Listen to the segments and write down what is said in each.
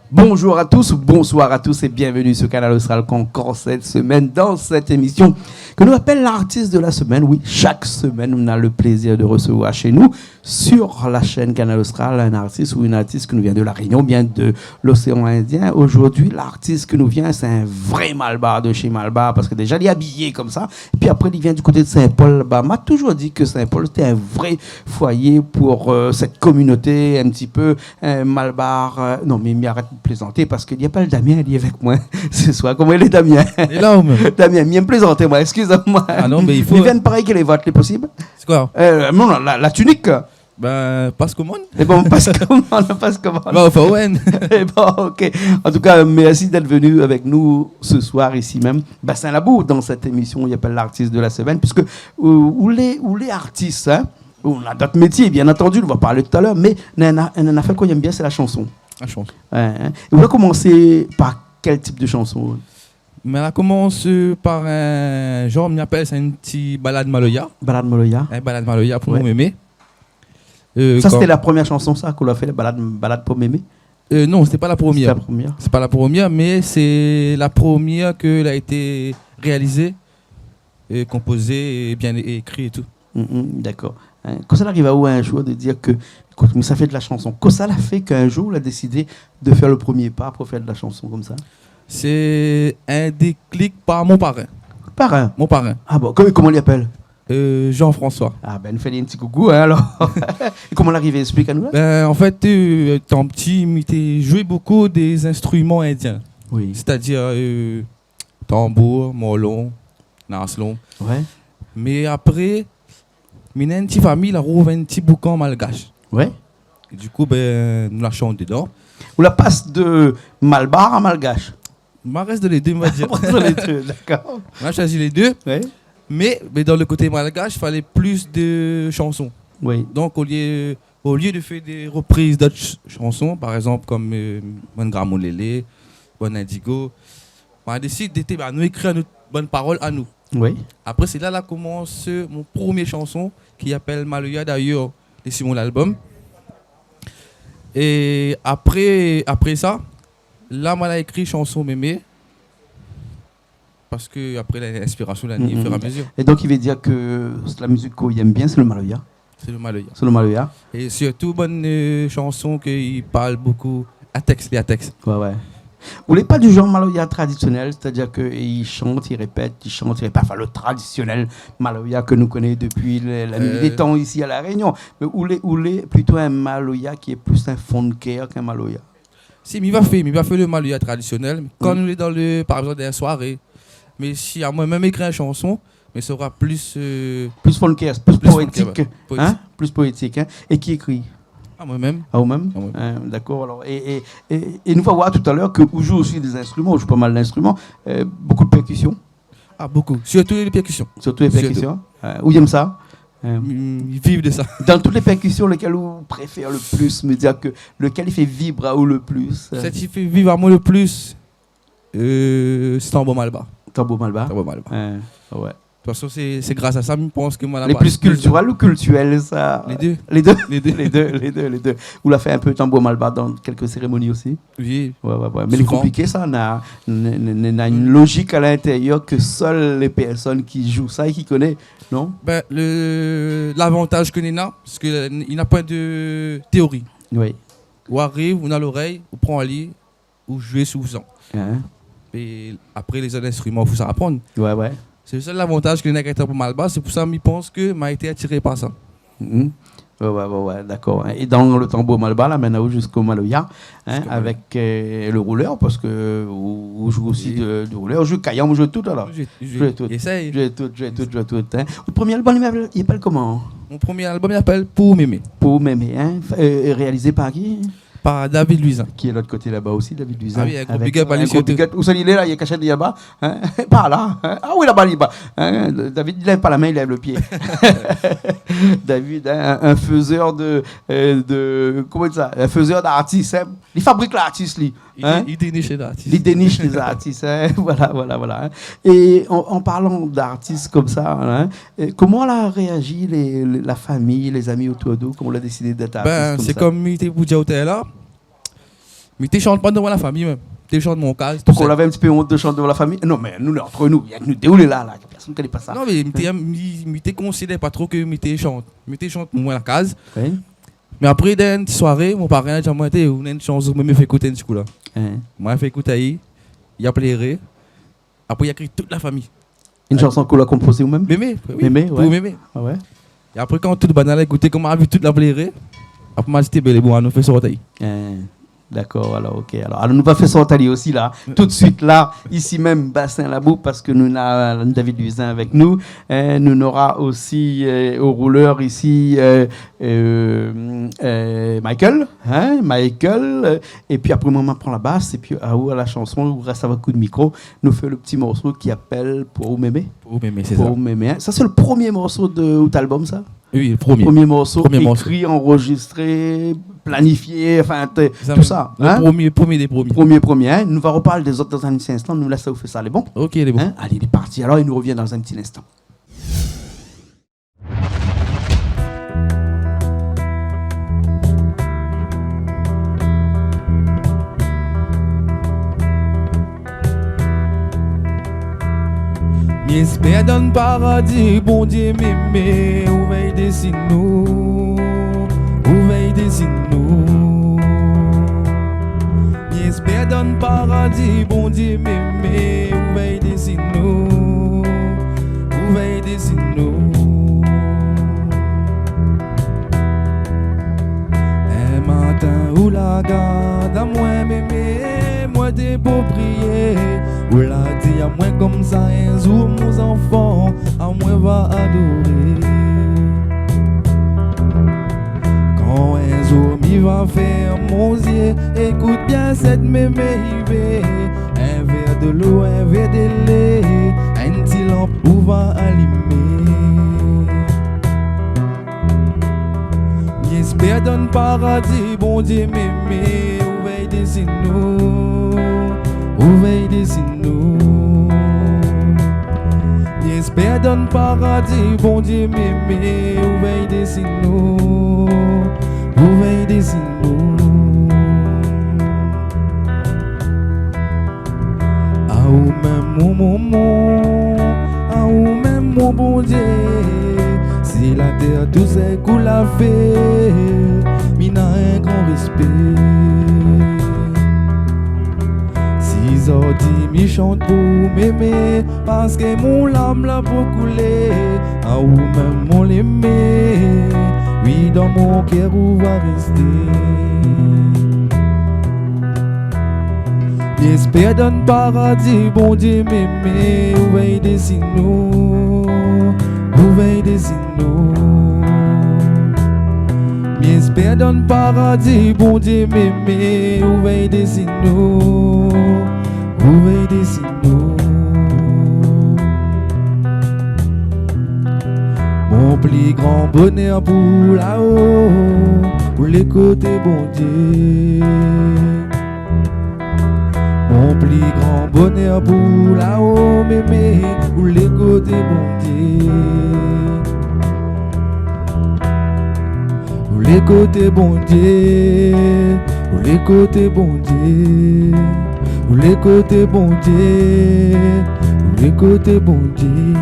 Bonjour à tous, bonsoir à tous et bienvenue sur Canal Austral Concorde cette semaine dans cette émission que nous appelle l'artiste de la semaine. Oui, chaque semaine, on a le plaisir de recevoir chez nous sur la chaîne Canal Austral un artiste ou une artiste qui nous vient de la Réunion, bien de l'océan Indien. Aujourd'hui, l'artiste qui nous vient, c'est un vrai Malbar de chez Malbar parce que déjà, il est habillé comme ça. Et puis après, il vient du côté de Saint-Paul. Bah, m'a toujours dit que Saint-Paul, c'était un vrai foyer pour cette communauté un petit peu Malbar. Non, mais il arrête de plaisanter parce qu'il n'y a pas le Damien, il est avec moi ce soir. Comment il est, Damien? Il est là ou même? Damien, il vient me plaisanter, moi, excuse-moi. Ah non, mais il faut. Ils viennent pareil que les votes, les possibles. C'est quoi? Non, la tunique. Ben, passe commande. Et bon, passe commande, passe commande. Bah, enfin, ouais. Et bon, ok. En tout cas, merci d'être venu avec nous ce soir ici même. Bassin Labour, dans cette émission, il appelle l'artiste de la semaine, puisque où les artistes, hein, on a d'autres métiers, bien entendu, on va parler tout à l'heure, mais un affaire qu'on aime bien, c'est la chanson. La chance. Ouais, hein. Et on va commencer par quel type de chanson? Mais elle commence par un genre, on appelle ça une petite balade Maloya. Balade Maloya. Un balade Maloya pour Ouais. mon mémé. Ça, c'était la première chanson, ça, qu'on a fait, la balade pour mémé? Non, c'était pas la première. C'était la première. C'est pas la première, mais c'est la première qu'elle a été réalisée, et composée, et bien écrite et tout. D'accord. Hein, quand ça arrive à où un jour de dire que, écoute, mais ça fait de la chanson. Quand ça l'a fait qu'un jour, il a décidé de faire le premier pas pour faire de la chanson comme ça? C'est un déclic par mon parrain. Parrain. Mon parrain. Ah bon, comment il l'appelle? Jean-François. Ah ben, il fait un petit coucou, hein, alors. Et comment l'arriver? Explique-nous là. Ben, en fait, étant petit, il joué beaucoup des instruments indiens. Oui. C'est-à-dire tambour, molon, naslon. Ouais. Mais après, il y a une petite famille, il a trouvé un petit boucan malgache. Ouais. Et du coup, ben, nous lâchons dedans. Ou la passe de Malbar à Malgache. Il reste de les deux, on va dire. Entre les deux, d'accord. On a choisi les deux. Ouais. Mais dans le côté malgache, il fallait plus de chansons. Oui. Donc, au lieu de faire des reprises d'autres chansons, par exemple comme Mon Gramou Lélé, Bon Indigo, on a décidé de nous écrire notre bonne parole à nous. Oui. Après, c'est là commence mon premier chanson qui s'appelle Maloya, d'ailleurs, et c'est mon album. Et après ça, là, on a écrit chanson mémé. Parce que après l'inspiration, la nuit, au fur et à mesure. Et donc, il veut dire que la musique qu'il aime bien, c'est le Maloya. C'est le Maloya. C'est le Maloya. Et surtout, bonne chanson qui parle beaucoup à texte. Ouais, ouais. Vous n'êtes pas du genre Maloya traditionnel, c'est-à-dire qu'il chante, il répète, enfin le traditionnel Maloya que nous connaissons depuis la nuit des temps ici à La Réunion. Mais où l'est plutôt un Maloya qui est plus un fond de cœur qu'un Maloya? Si, il va faire le Maloya traditionnel. Quand nous sommes par exemple, dans une soirée, mais si à moi-même écrire une chanson, mais ça aura plus... Plus fond de cœur, plus poétique. Ouais. Hein? Plus poétique. Hein? Et qui écrit? À moi-même. À vous-même? D'accord. Alors, et nous allons voir tout à l'heure que vous jouez aussi des instruments, on joue pas mal d'instruments, beaucoup de percussions. Ah, beaucoup. Surtout les percussions. Surtout les percussions. Où ils aiment ça? Ils vivent de ça. Dans toutes les percussions, lequel vous préférez le plus? Me dire que lequel il fait vibrer à vous le plus? Ce qui fait vivre à moi le plus, c'est Tambour Malbar. Tambour Malbar. De Ouais. toute façon, c'est grâce à ça, je pense que moi, les plus culturels ou cultuels, ça? Les deux. Les deux. Vous l'avez fait un peu Tambour Malbar dans quelques cérémonies aussi? Oui. Ouais. Mais c'est compliqué, ça. On a une logique à l'intérieur que seules les personnes qui jouent ça et qui connaissent, non? Ben, l'avantage que nous avons, c'est qu'il n'y a pas de théorie. Oui. Ou arrive, on a l'oreille, on prend un lit, ou jouer sous le sang. Et après, les autres instruments, il faut s'apprendre. Ouais. C'est le seul avantage que nous avons pour Malbar. C'est pour ça que je pense que m'a été attiré par ça. Ouais, d'accord. Et dans le tambour Malbar, là, maintenant jusqu'au Maloya, avec le rouleur, parce que vous jouez aussi du rouleur. Je joue Kayam, je joue tout alors. Je joue tout. Essaye. Je joue tout. Le premier album, il s'appelle comment? Mon premier album, il s'appelle Pour Mémé. Pour Mémé, réalisé par qui? par David Luisin. Qui est de l'autre côté là-bas aussi, David Luisin. Ah oui, un gros big up à lui surtout. Où ça il est là, il est caché là-bas. Hein? Par là. Hein? Ah oui, là-bas, là-bas. Hein? David, il lève pas la main, il lève le pied. David, hein, un faiseur de comment ça, un faiseur d'artistes. Hein? Il fabrique l'artiste, lui. Hein? Il déniche les artistes. Il déniche les artistes. Hein? Voilà. Hein? Et en parlant d'artistes comme ça, hein, comment a réagi la famille, les amis autour d'eux, comment on a décidé d'être artiste c'est ça? comme il était pour dire là. Mais tu chantes pas devant la famille même. Tu chantes mon cas. Donc on avait un petit peu honte de chanter devant la famille. Non, mais nous, entre nous, il y a que nous déroulés là. Personne ne connaît pas ça. Non, mais je considère pas trop que je chante. Je chante pour moi la case. Oui. Mais après, dans une soirée, mon parrain a dit moi, tu as une chanson, je me fais écouter un petit coup là. Moi, je fais écouter, il a plairé. Après, il a écrit toute la famille. Une chanson qu'on a composée ou même Mémé, oui. Mémé, Pour ouais. Mémé. Ah ouais. Et après, quand tout le banal a écouté, comment a vu toute la plairé, après, moi, j'étais belle, bon, on nous fait sortir. D'accord, alors ok. Alors nous va faire sortir aussi là, tout de suite là, ici même, Bassin Labou, parce que nous avons David Luisin avec nous. Nous aura aussi au rouleur ici Michael. Hein, Michael. Et puis après, maman prend la basse, et puis à la chanson, on reste avec un coup de micro, nous fait le petit morceau qui appelle Pour Mémé. Pour Mémé, c'est Pour ça. Mémé. Ça, c'est le premier morceau de l'album, ça? Oui, le premier. Premier morceau, Premier écrit, enregistré, planifié, enfin, tout ça. Le Hein? premier des premiers. Premier. Hein? Nous va reparler des autres dans un petit instant. Nous laisse ça vous fait ça, les bons. Ok, les bons. Hein? Allez, il est parti. Alors, il nous revient dans un petit instant. J'espère dans le paradis, bon Dieu m'aimer, où veille des nous, où veille des nous. J'espère dans le paradis, bon Dieu m'aimer, où veille des nous, où veille des nous. Un matin où la garde à moi m'aimer, moi t'es pour prier. Ou la dit à moi comme ça un jour mon enfant à moi va adorer. Quand un jour m'y va faire mon yeux, écoute bien cette mémé. Un verre de l'eau, un verre de lait, un petit lampe où va allumer. J'espère dans le paradis, bon Dieu m'aimer, où veille des nous, où veille des nous. J'espère dans le paradis, bon Dieu m'aimer, où veille des nous, où veille des nous. Ah ou même mon moment, ah ou même mon bon Dieu. Si la terre tout c'est qu'on l'a fait, m'y a un grand respect. Si ordi m'y chante pour m'aimer, parce que mon âme l'a pour couler. Ah ou même mon l'aimer, oui dans mon cœur où va rester. J'espère dans le paradis, bon Dieu m'aimer, où veille des nous, où veille des nous. J'espère dans le paradis, bon Dieu m'aimer, où veille des nous, où veille des nous. Mon plus grand bonheur pour là-haut, pour les côtés bon Dieu. Mon plus grand bonheur pour là-haut, mémé, pour les côtés bon Dieu. Pour les côtés bon Dieu, pour les côtés bon Dieu, pour les côtés bon Dieu, pour les côtés bon Dieu.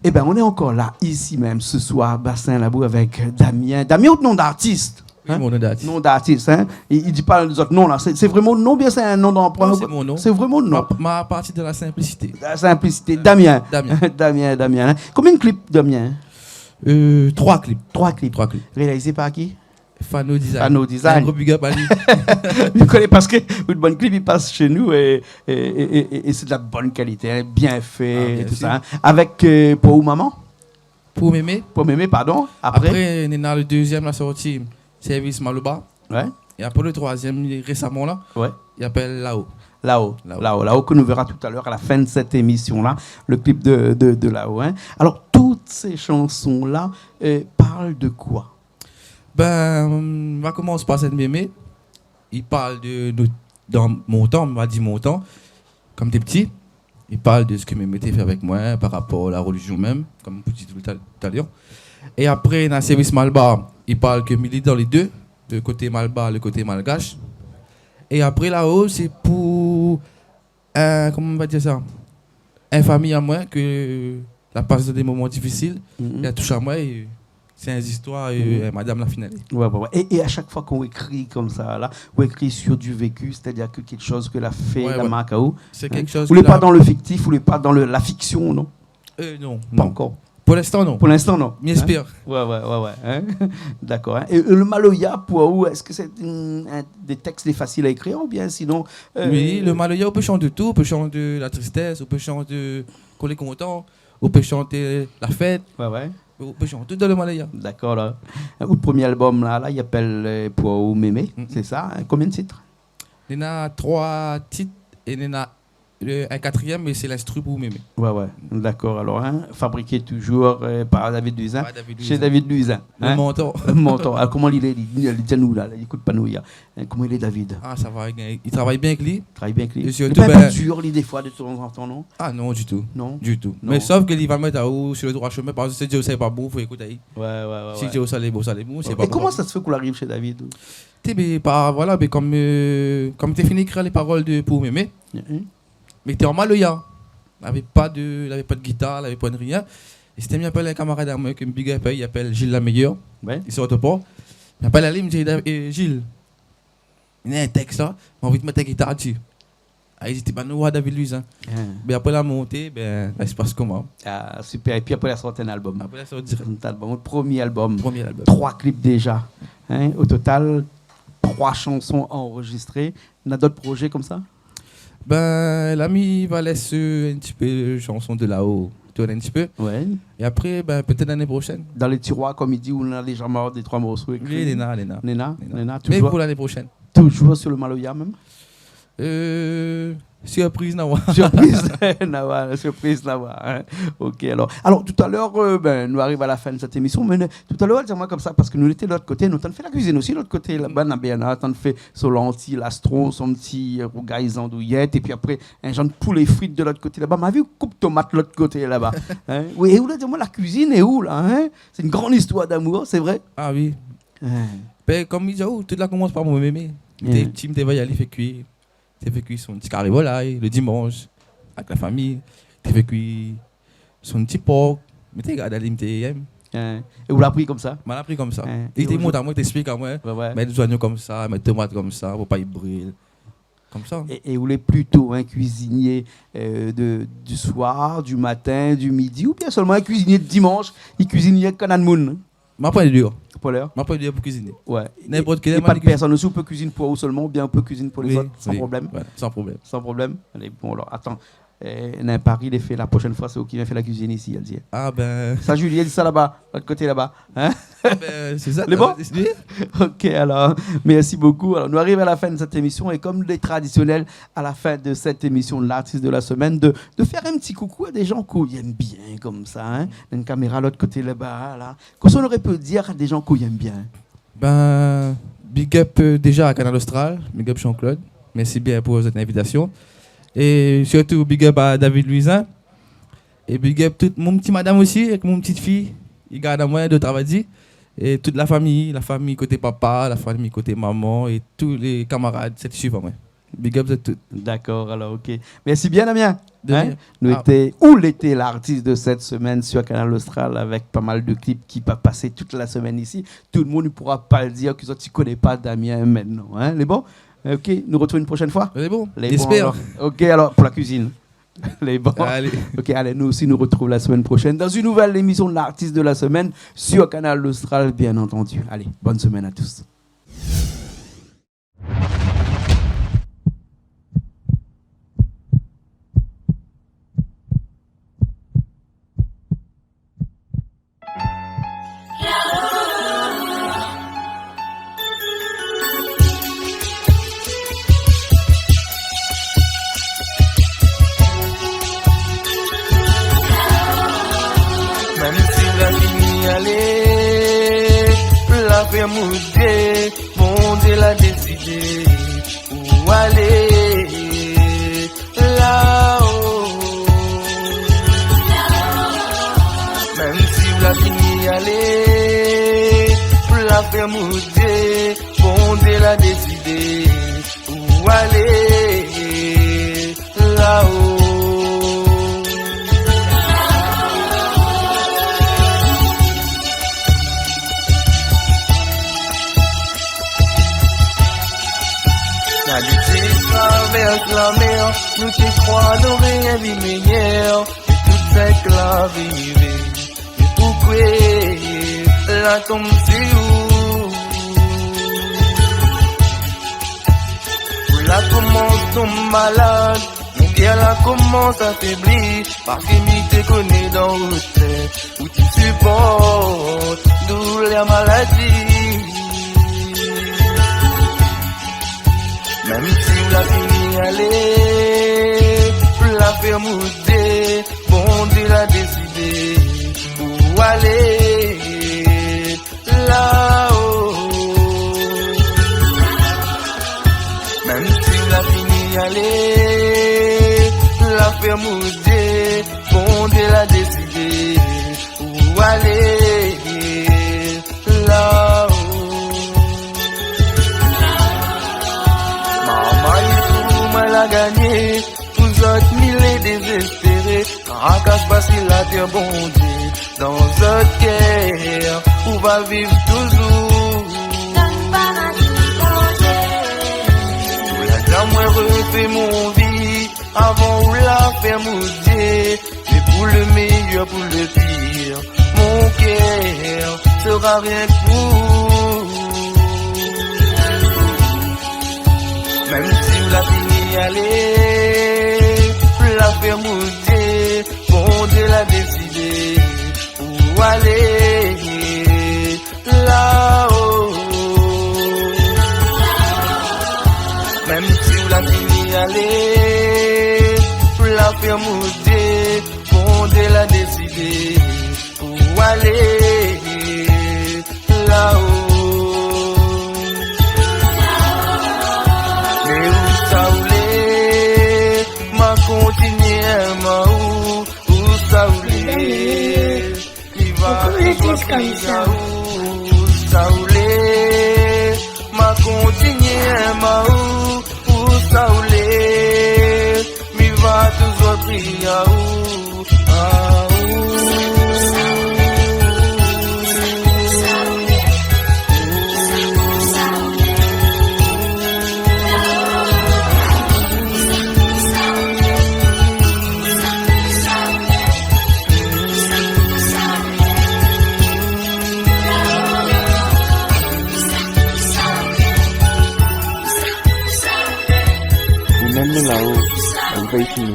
Eh bien, on est encore là, ici même, ce soir, Bassin Labou, avec Damien. Damien, autre nom d'artiste. Oui, mon nom d'artiste. Nom d'artiste, hein. Il dit pas les autres noms, là. C'est vraiment le nom, bien c'est un nom d'emprunt. Non, c'est mon nom. C'est vraiment le nom. Ma partie de la simplicité. La simplicité. Damien. Damien. Hein. Combien de clips, Damien? 3 clips. 3 clips. 3 clips. Réalisés par qui? Fano Design. Fano Design. Un gros big up à lui. Je connais parce que le bon clip il passe chez nous et c'est de la bonne qualité, hein, bien fait, bien tout sûr. ça. Hein. Avec pour où maman? Pour Mémé. Pour mémé, pardon. Après. On est dans le deuxième la sortie, Service Maloba. Ouais. Et après le troisième, récemment là, Ouais. il appelle Là-haut. Là-haut, que nous verra tout à l'heure à la fin de cette émission-là, le clip de Là-haut. Hein. Alors, toutes ces chansons-là parlent de quoi? Ben, on va commencer par cette Mémé. Il parle dans mon temps, on m'a dit mon temps, comme des petits. Il parle de ce que Mémé fait avec moi par rapport à la religion même, comme vous dites tout à l'heure. Et après, dans le service Malba, il parle que milite dans les deux, le côté Malba, le côté malgache. Et après, là-haut, c'est pour, comment on va dire ça, une famille à moi que la passe des moments difficiles, il a touché à moi et c'est une histoire, madame la finale. Ouais. Et à chaque fois qu'on écrit comme ça, là, on écrit sur du vécu, c'est-à-dire que quelque chose que l'a fait la Macao. C'est quelque chose. Vous voulez pas dans le fictif, vous voulez pas dans la fiction, non? Non. Pas encore. Pour l'instant, non. Pour l'instant, non. J'espère. Ouais. Hein? D'accord. Hein? Et le Maloya, pour où est-ce que c'est des textes faciles à écrire ou bien sinon Oui, le Maloya, on peut chanter de tout. On peut chanter de la tristesse, on peut chanter de qu'on est content, on peut chanter la fête. Ouais. On peut chanter tout dans le Maloya. D'accord. Là. Le premier album, là il appelle Pour où Mémé, c'est ça? Hein? Combien de titres? Il y en a 3 titres et il y en a un quatrième, mais c'est l'instru pour Mémé. Ouais. D'accord. Alors, hein, fabriqué toujours par David Luisin. Chez David Luisin. Le menton. Le menton. Alors, comment il est? Il nous là. Il écoute pas nous. Comment il est, David? Ah, ça va. Il travaille bien avec lui. Il travaille bien avec lui. Et Il surtout, n'est pas dur, lui, des fois, de temps en temps, non? Ah, non, du tout. Non. Du tout. Non. Mais sauf qu'il va mettre à haut sur le droit chemin parce que si Dieu, c'est pas bon, il faut écouter. Ouais. Si Dieu, ça l'est bon, c'est pas bon. Et comment ça se fait qu'on arrive chez David? Voilà, mais comme tu as fini d'écrire les paroles pour Mémé, mais t'es en Maloya. Il n'avait pas de guitare, il n'avait pas de rien. Et c'était mis appelé un camarade à moi qui me big up, il appelle Gilles la meilleure. Ouais. Il sort pas. Il m'appelle Ali, il me dit Gilles, il y a un texte là, j'ai envie de mettre ta guitare dessus. Il dit bah nous David Luiz. Mais après la montée, il se passe comment? Ah, super. Et puis après la sortie d'un album. Après la sortie d'un album. Premier album. 3 clips déjà. Hein? Au total, 3 chansons enregistrées. On a d'autres projets comme ça? L'ami va laisser un petit peu chanson de là-haut, tourner un petit peu. Ouais. Et après, peut-être l'année prochaine. Dans les tiroirs, comme il dit, où on a déjà marre des 3 morceaux écrits. Oui, Léna. Toujours, mais pour l'année prochaine. Toujours sur le Maloya même? Surprise, Nawa. Surprise, Nawa. Hein? Ok, alors tout à l'heure, nous arrivons à la fin de cette émission, mais tout à l'heure, dis-moi comme ça, parce que nous étions de l'autre côté, nous avons fait la cuisine aussi, de l'autre côté, là-bas, nous avons fait son lentilles, l'astron, son petit rougail andouillette, et puis après, un genre de poulet frites de l'autre côté, là-bas. Ma vie, coupe tomate de l'autre côté, là-bas. Hein? Oui, et où là, dis-moi, la cuisine est où, là? Hein? C'est une grande histoire d'amour, c'est vrai? Ah oui. Comme il dit, tout là commence par mon mémé. T'es petit, t'es va y aller, fait cuire. T'es fait cuire son petit carré volaille le dimanche avec la famille. T'es fait cuire son petit porc. Mais t'es gardé à l'imité. Et vous l'avez pris comme ça? Je l'ai appris comme ça. Il te montre à moi, t'explique à moi. Mettre des oignons comme ça, mettre des tomates comme ça, pour pas y brûler. Comme ça. Et vous êtes plutôt un cuisinier du soir, du matin, du midi, ou bien seulement un cuisinier de dimanche, il cuisine avec Canan Moon? Je pas les deux. Pour l'heure? Je pas les deux pour cuisiner. Ouais. N'importe quel. Et pas de personne aussi, on peut cuisiner pour vous seulement, ou bien on peut cuisiner pour les autres, sans problème? Ouais, sans problème. Sans problème? Allez, bon, alors, attends. Dans Paris, il est fait la prochaine fois, c'est vous qui vient faire la cuisine ici, elle dit. Ah ben. Ça, Julie, elle dit ça là-bas, de l'autre côté là-bas. Hein? C'est ça. Les bons? Ok, alors, merci beaucoup. Alors, nous arrivons à la fin de cette émission, et comme les traditionnels, à la fin de cette émission de l'artiste de la semaine, de faire un petit coucou à des gens qu'on aime bien, comme ça, hein? Une caméra de l'autre côté là-bas, là. Qu'est-ce qu'on aurait pu dire à des gens qu'on aime bien? Big up déjà à Canal Austral, big up Jean-Claude. Merci bien pour cette invitation. Et surtout, big up à David Luisin. Et big up toute mon petit madame aussi, avec mon petite fille. Il garde à moi de travailler. Et toute la famille côté papa, la famille côté maman et tous les camarades, c'est super moi. Big up de tout. D'accord, alors ok. Merci bien, Damien. Hein? Où était l'artiste de cette semaine sur Canal Austral avec pas mal de clips qui peuvent passer toute la semaine ici. Tout le monde ne pourra pas le dire que tu ne connais pas Damien maintenant. Hein? Les bons? Ok, nous retrouvons une prochaine fois. Les bons. J'espère. Ok, alors pour la cuisine. Les bons. Allez. Ok, allez, nous aussi nous retrouvons la semaine prochaine dans une nouvelle émission de l'artiste de la semaine sur Canal Austral, bien entendu. Allez, bonne semaine à tous. Même si la fini aller, la faire mouder, bon Dieu l'a décidé, où aller, là-haut. Même si la fini aller, la faire mouder, bon Dieu l'a décidé, où aller, là-haut. La lutte traverse la mer, nous qui croyons n'aurait rien vie meilleure, et tout c'est que la vivre. Et pourquoi la tombe c'est où la commence tombe malade, mon cœur la commence à faiblir, parce que tu te connais dans le tête, où tu supportes, d'où la maladie. Même si la fini aller, la faire mouder, bon Dieu l'a décidé, où aller, là-haut. Même si la fini aller, la faire mouder, bon Dieu l'a décidé, où aller, là-haut. La gagné, vous autres mille désespérés, Caracas facile la terre bon Dieu, dans votre cœur, où va vivre toujours. Où la dame refait mon vie, avant où la faire mouiller, mais pour le meilleur, pour le pire, mon cœur sera rien que vous. Même si la fini aller, la faire mouiller, bon Dieu l'a décidé, où aller, là-haut. Même si la fini aller, la faire mouiller, bon Dieu l'a décidé, où aller, là-haut. Continuellement où ça voulait, il va comme ça où ça voulait, ma continuellement où ça voulait, il va toujours prier où. Là-haut, elle va ici.